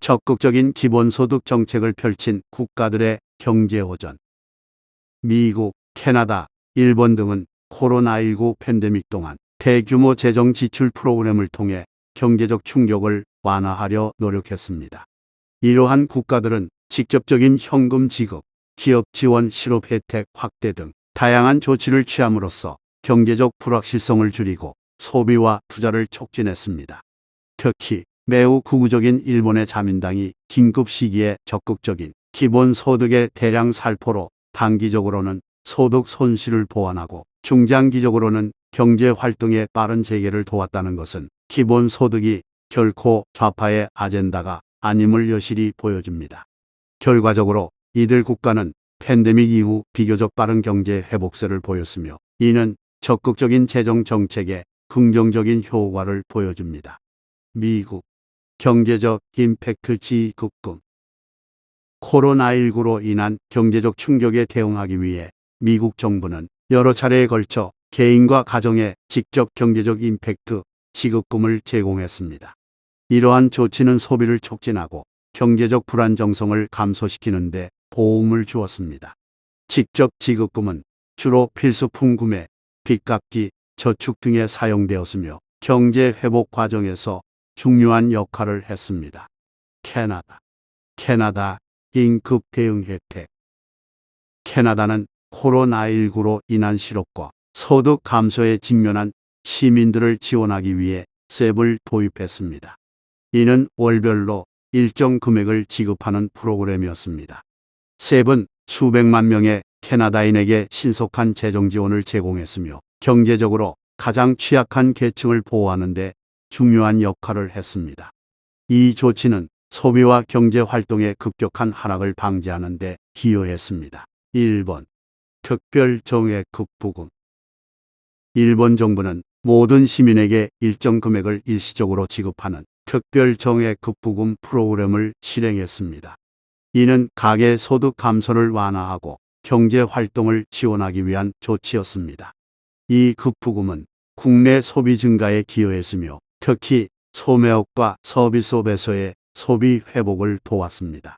적극적인 기본소득 정책을 펼친 국가들의 경제호전. 미국, 캐나다, 일본 등은 코로나19 팬데믹 동안 대규모 재정 지출 프로그램을 통해 경제적 충격을 완화하려 노력했습니다. 이러한 국가들은 직접적인 현금 지급, 기업 지원 실업 혜택 확대 등 다양한 조치를 취함으로써 경제적 불확실성을 줄이고 소비와 투자를 촉진했습니다. 특히 매우 극우적인 일본의 자민당이 긴급 시기에 적극적인 기본소득의 대량 살포로 단기적으로는 소득 손실을 보완하고 중장기적으로는 경제 활동의 빠른 재개를 도왔다는 것은 기본소득이 결코 좌파의 아젠다가 아님을 여실히 보여줍니다. 결과적으로 이들 국가는 팬데믹 이후 비교적 빠른 경제 회복세를 보였으며 이는 적극적인 재정 정책에 긍정적인 효과를 보여줍니다. 미국 경제적 임팩트 지급금. 코로나19로 인한 경제적 충격에 대응하기 위해 미국 정부는 여러 차례에 걸쳐 개인과 가정에 직접 경제적 임팩트 지급금을 제공했습니다. 이러한 조치는 소비를 촉진하고 경제적 불안정성을 감소시키는 데 도움을 주었습니다. 직접 지급금은 주로 필수품 구매, 빚 갚기, 저축 등에 사용되었으며 경제 회복 과정에서 중요한 역할을 했습니다. 캐나다 긴급 대응 혜택. 캐나다는 코로나19로 인한 실업과 소득 감소에 직면한 시민들을 지원하기 위해 셉을 도입했습니다. 이는 월별로 일정 금액을 지급하는 프로그램이었습니다. 셉은 수백만 명의 캐나다인에게 신속한 재정 지원을 제공했으며 경제적으로 가장 취약한 계층을 보호하는 데 중요한 역할을 했습니다. 이 조치는 소비와 경제 활동의 급격한 하락을 방지하는 데 기여했습니다. 일본 특별 정액급 부금. 일본 정부는 모든 시민에게 일정 금액을 일시적으로 지급하는 특별 정액급 부금 프로그램을 실행했습니다. 이는 가계 소득 감소를 완화하고 경제 활동을 지원하기 위한 조치였습니다. 이 급부금은 국내 소비 증가에 기여했으며 특히 소매업과 서비스업에서의 소비 회복을 도왔습니다.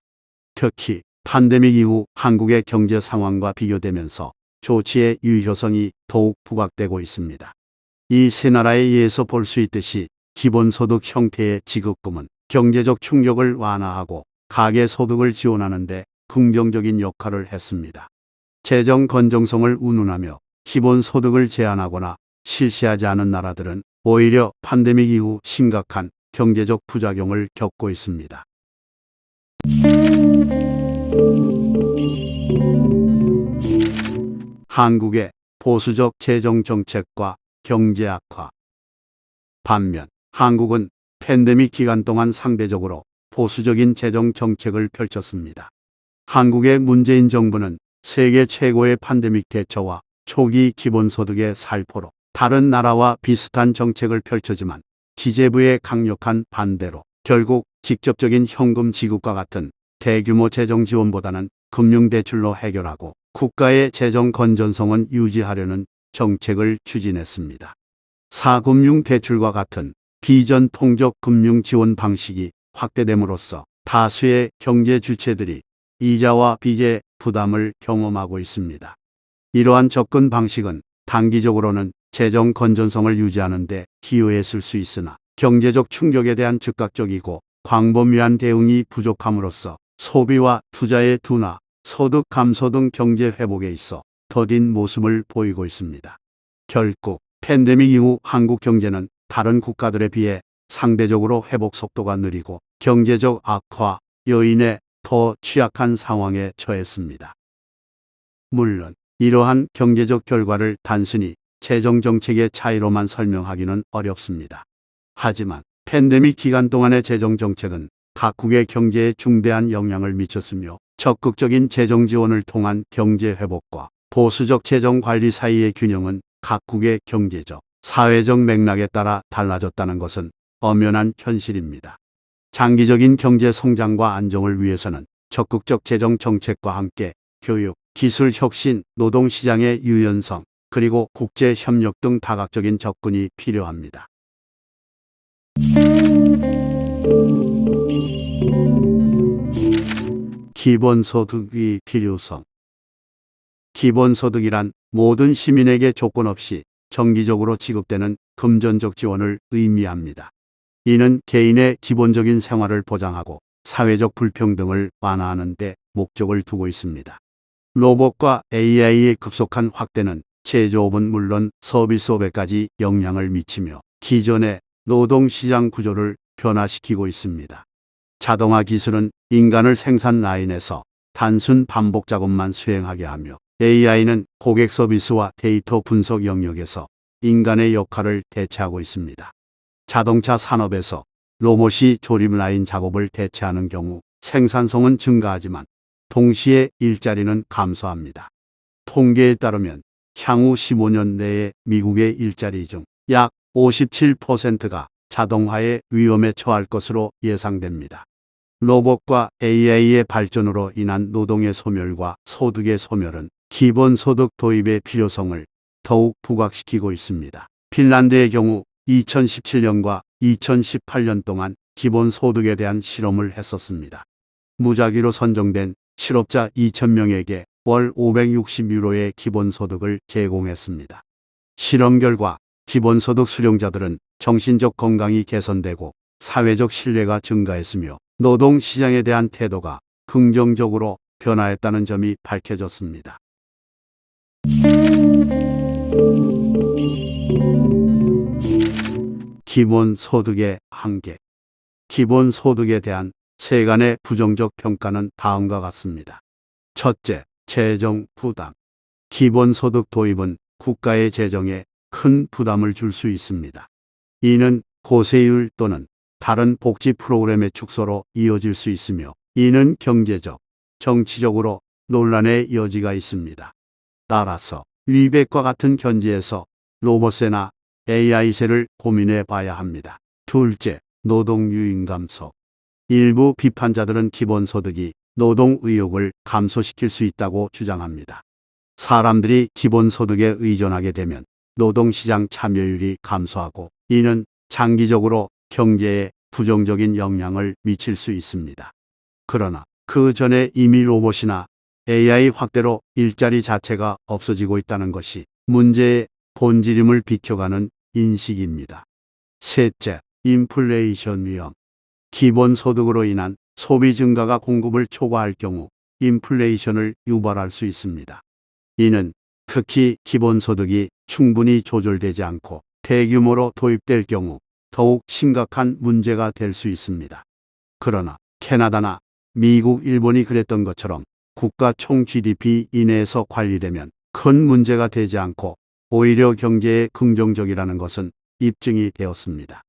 특히 팬데믹 이후 한국의 경제 상황과 비교되면서 조치의 유효성이 더욱 부각되고 있습니다. 이 세 나라에 의해서 볼 수 있듯이 기본소득 형태의 지급금은 경제적 충격을 완화하고 가계 소득을 지원하는 데 긍정적인 역할을 했습니다. 재정 건전성을 운운하며 기본소득을 제한하거나 실시하지 않은 나라들은 오히려 팬데믹 이후 심각한 경제적 부작용을 겪고 있습니다. 한국의 보수적 재정 정책과 경제 악화. 반면 한국은 팬데믹 기간 동안 상대적으로 보수적인 재정 정책을 펼쳤습니다. 한국의 문재인 정부는 세계 최고의 팬데믹 대처와 초기 기본소득의 살포로 다른 나라와 비슷한 정책을 펼쳤지만 기재부의 강력한 반대로 결국 직접적인 현금 지급과 같은 대규모 재정 지원보다는 금융대출로 해결하고 국가의 재정 건전성은 유지하려는 정책을 추진했습니다. 사금융대출과 같은 비전통적 금융 지원 방식이 확대됨으로써 다수의 경제 주체들이 이자와 빚의 부담을 경험하고 있습니다. 이러한 접근 방식은 단기적으로는 재정 건전성을 유지하는 데 기여했을 수 있으나 경제적 충격에 대한 즉각적이고 광범위한 대응이 부족함으로써 소비와 투자의 둔화, 소득 감소 등 경제 회복에 있어 더딘 모습을 보이고 있습니다. 결국 팬데믹 이후 한국 경제는 다른 국가들에 비해 상대적으로 회복 속도가 느리고 경제적 악화 요인에 더 취약한 상황에 처했습니다. 물론 이러한 경제적 결과를 단순히 재정 정책의 차이로만 설명하기는 어렵습니다. 하지만 팬데믹 기간 동안의 재정 정책은 각국의 경제에 중대한 영향을 미쳤으며 적극적인 재정 지원을 통한 경제 회복과 보수적 재정 관리 사이의 균형은 각국의 경제적, 사회적 맥락에 따라 달라졌다는 것은 엄연한 현실입니다. 장기적인 경제 성장과 안정을 위해서는 적극적 재정 정책과 함께 교육, 기술 혁신, 노동시장의 유연성, 그리고 국제 협력 등 다각적인 접근이 필요합니다. 기본소득의 필요성. 기본소득이란 모든 시민에게 조건 없이 정기적으로 지급되는 금전적 지원을 의미합니다. 이는 개인의 기본적인 생활을 보장하고 사회적 불평등을 완화하는 데 목적을 두고 있습니다. 로봇과 AI의 급속한 확대는 제조업은 물론 서비스업에까지 영향을 미치며 기존의 노동시장 구조를 변화시키고 있습니다. 자동화 기술은 인간을 생산 라인에서 단순 반복 작업만 수행하게 하며 AI는 고객 서비스와 데이터 분석 영역에서 인간의 역할을 대체하고 있습니다. 자동차 산업에서 로봇이 조립 라인 작업을 대체하는 경우 생산성은 증가하지만 동시에 일자리는 감소합니다. 통계에 따르면 향후 15년 내에 미국의 일자리 중 약 57%가 자동화의 위험에 처할 것으로 예상됩니다. 로봇과 AI의 발전으로 인한 노동의 소멸과 소득의 소멸은 기본소득 도입의 필요성을 더욱 부각시키고 있습니다. 핀란드의 경우 2017년과 2018년 동안 기본소득에 대한 실험을 했었습니다. 무작위로 선정된 실업자 2,000명에게 월 560유로의 기본소득을 제공했습니다. 실험 결과 기본소득 수령자들은 정신적 건강이 개선되고 사회적 신뢰가 증가했으며 노동시장에 대한 태도가 긍정적으로 변화했다는 점이 밝혀졌습니다. 기본소득의 한계. 기본소득에 대한 세간의 부정적 평가는 다음과 같습니다. 첫째, 재정 부담. 기본소득 도입은 국가의 재정에 큰 부담을 줄 수 있습니다. 이는 고세율 또는 다른 복지 프로그램의 축소로 이어질 수 있으며 이는 경제적, 정치적으로 논란의 여지가 있습니다. 따라서 리백과 같은 현지에서 로봇세나 AI세를 고민해 봐야 합니다. 둘째, 노동 유인 감소. 일부 비판자들은 기본소득이 노동 의욕을 감소시킬 수 있다고 주장합니다. 사람들이 기본소득에 의존하게 되면 노동시장 참여율이 감소하고 이는 장기적으로 경제에 부정적인 영향을 미칠 수 있습니다. 그러나 그 전에 이미 로봇이나 AI 확대로 일자리 자체가 없어지고 있다는 것이 문제의 본질임을 비켜가는 인식입니다. 셋째, 인플레이션 위험. 기본소득으로 인한 소비 증가가 공급을 초과할 경우 인플레이션을 유발할 수 있습니다. 이는 특히 기본소득이 충분히 조절되지 않고 대규모로 도입될 경우 더욱 심각한 문제가 될 수 있습니다. 그러나 캐나다나 미국, 일본이 그랬던 것처럼 국가 총 GDP 이내에서 관리되면 큰 문제가 되지 않고 오히려 경제에 긍정적이라는 것은 입증이 되었습니다.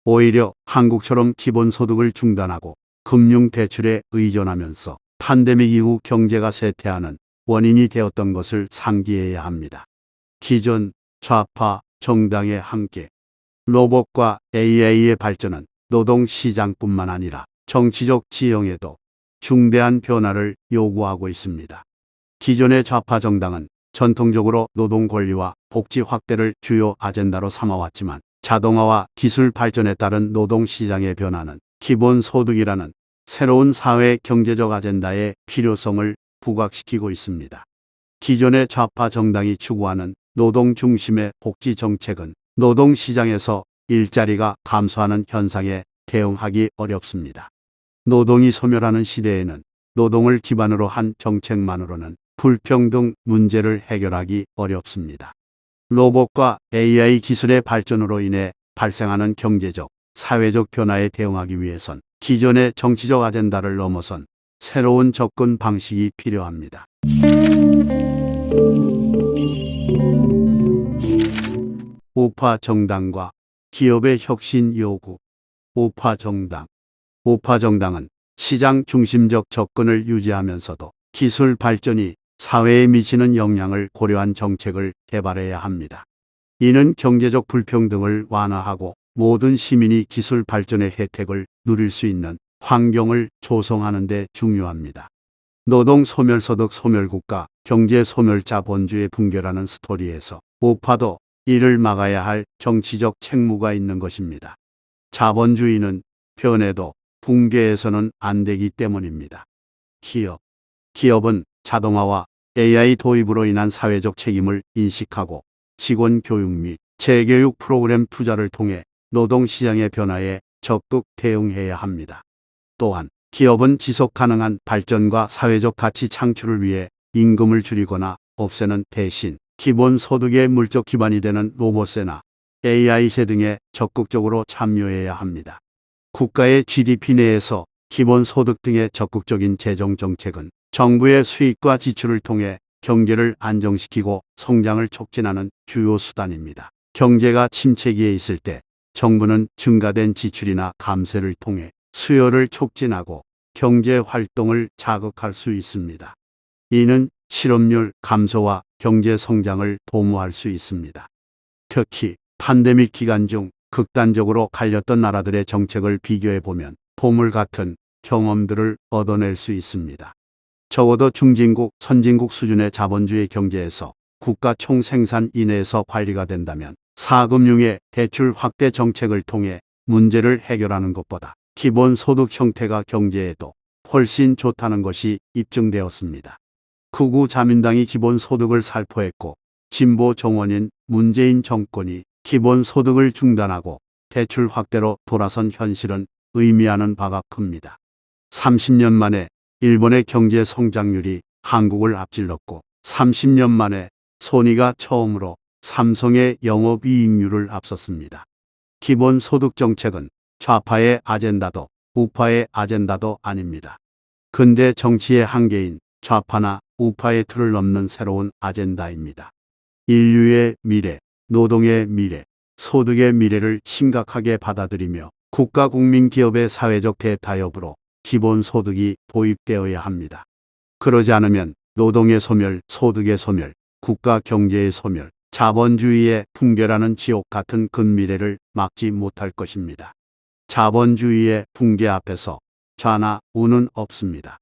오히려 한국처럼 기본소득을 중단하고 금융대출에 의존하면서 팬데믹 이후 경제가 쇠퇴하는 원인이 되었던 것을 상기해야 합니다. 기존 좌파 정당의 한계. 로봇과 AI의 발전은 노동시장뿐만 아니라 정치적 지형에도 중대한 변화를 요구하고 있습니다. 기존의 좌파 정당은 전통적으로 노동 권리와 복지 확대를 주요 아젠다로 삼아왔지만 자동화와 기술 발전에 따른 노동시장의 변화는 기본소득이라는 새로운 사회 경제적 아젠다의 필요성을 부각시키고 있습니다. 기존의 좌파 정당이 추구하는 노동 중심의 복지 정책은 노동시장에서 일자리가 감소하는 현상에 대응하기 어렵습니다. 노동이 소멸하는 시대에는 노동을 기반으로 한 정책만으로는 불평등 문제를 해결하기 어렵습니다. 로봇과 AI 기술의 발전으로 인해 발생하는 경제적, 사회적 변화에 대응하기 위해선 기존의 정치적 아젠다를 넘어선 새로운 접근 방식이 필요합니다. 우파 정당과 기업의 혁신 요구. 우파 정당. 우파 정당은 시장 중심적 접근을 유지하면서도 기술 발전이 사회에 미치는 영향을 고려한 정책을 개발해야 합니다. 이는 경제적 불평등을 완화하고 모든 시민이 기술 발전의 혜택을 누릴 수 있는 환경을 조성하는 데 중요합니다. 노동 소멸소득 소멸국가, 경제 소멸자 본주의 붕괴라는 스토리에서 우파도 이를 막아야 할 정치적 책무가 있는 것입니다. 자본주의는 변해도 붕괴해서는 안 되기 때문입니다. 기업. 기업은 자동화와 AI 도입으로 인한 사회적 책임을 인식하고 직원 교육 및 재교육 프로그램 투자를 통해 노동시장의 변화에 적극 대응해야 합니다. 또한 기업은 지속 가능한 발전과 사회적 가치 창출을 위해 임금을 줄이거나 없애는 대신 기본소득의 물적 기반이 되는 로봇세나 AI세 등에 적극적으로 참여해야 합니다. 국가의 GDP 내에서 기본소득 등의 적극적인 재정 정책은 정부의 수익과 지출을 통해 경제를 안정시키고 성장을 촉진하는 주요 수단입니다. 경제가 침체기에 있을 때 정부는 증가된 지출이나 감세를 통해 수요를 촉진하고 경제 활동을 자극할 수 있습니다. 이는 실업률 감소와 경제 성장을 도모할 수 있습니다. 특히 팬데믹 기간 중 극단적으로 갈렸던 나라들의 정책을 비교해 보면 보물 같은 경험들을 얻어낼 수 있습니다. 적어도 중진국, 선진국 수준의 자본주의 경제에서 국가 총생산 이내에서 관리가 된다면 사금융의 대출 확대 정책을 통해 문제를 해결하는 것보다 기본소득 형태가 경제에도 훨씬 좋다는 것이 입증되었습니다. 극우 자민당이 기본소득을 살포했고 진보 정원인 문재인 정권이 기본소득을 중단하고 대출 확대로 돌아선 현실은 의미하는 바가 큽니다. 30년 만에 일본의 경제 성장률이 한국을 앞질렀고 30년 만에 소니가 처음으로 삼성의 영업이익률을 앞섰습니다. 기본소득 정책은 좌파의 아젠다도 우파의 아젠다도 아닙니다. 근대 정치의 한계인 좌파나 우파의 틀을 넘는 새로운 아젠다입니다. 인류의 미래, 노동의 미래, 소득의 미래를 심각하게 받아들이며 국가 국민 기업의 사회적 대타협으로 기본소득이 도입되어야 합니다. 그러지 않으면 노동의 소멸, 소득의 소멸, 국가 경제의 소멸, 자본주의의 붕괴라는 지옥 같은 근미래를 막지 못할 것입니다. 자본주의의 붕괴 앞에서 좌나 우는 없습니다.